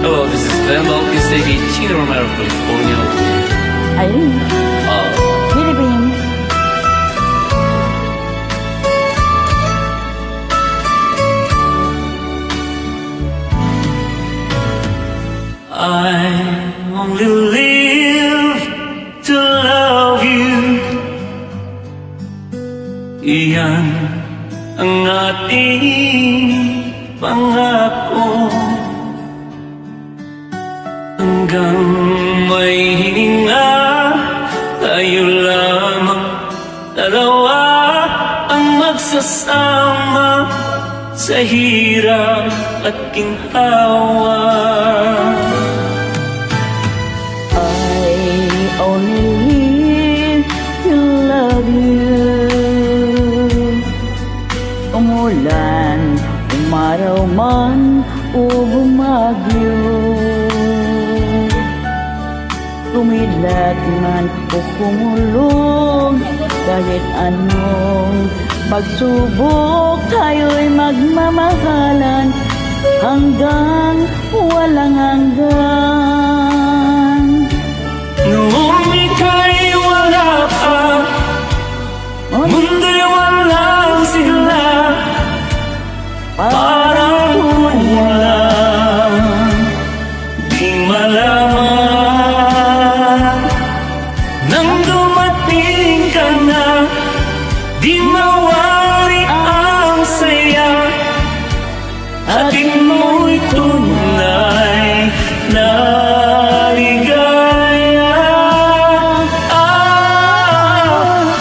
Hello, this is Vandal Kisegi, Chino Romero of California. Irene, Philippines. I only live to love you. Iyan ang ating pangako. Hanggang may hininga, tayo lamang dalawa ang magsasama sa hirap at ginhawa. I only live to love you. Umulan, umaraw man o bumagyo, kumidlat man o kumulong, kahit anong pagsubok, tayo'y magmamahalan hanggang walang hanggan. Noong ika'y wala pa, mundo'y walang sila, parang wala, di malaman. Nang dumating ka na, di mawari ang saya, ating mo'y tunay na ligaya.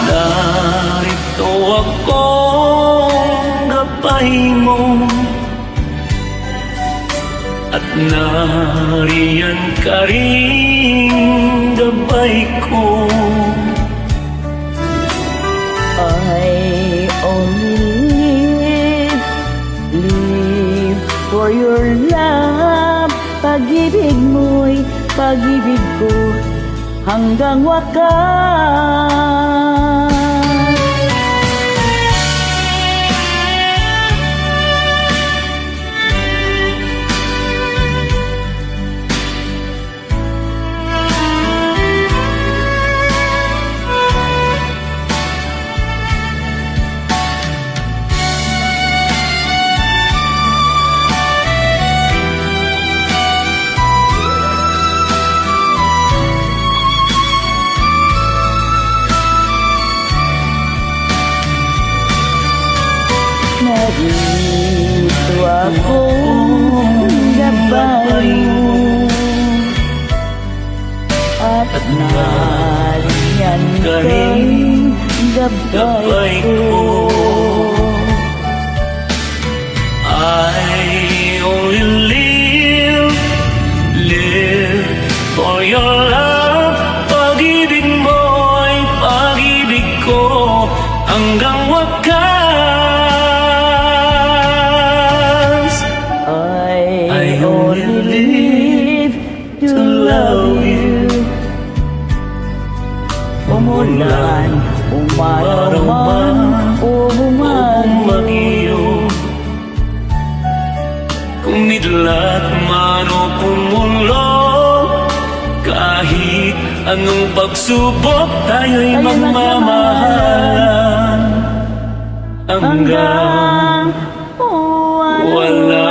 Narito akong gabay mo, at nariyan ka rin gabay ko. I only live for your love. Pag-ibig mo'y pag-ibig ko hanggang wakas. Narito akong gabay mo, at nariyan ka rin gabay ko. I only live for your love. Pag-ibig mo'y pag-ibig ko hanggang wakas. I only live to love you. Umulan, umaraw man o bumagyo, kumidlat man o kumulong, kahit anong pagsubok, tayo'y magmamahalan hanggang hanggang wala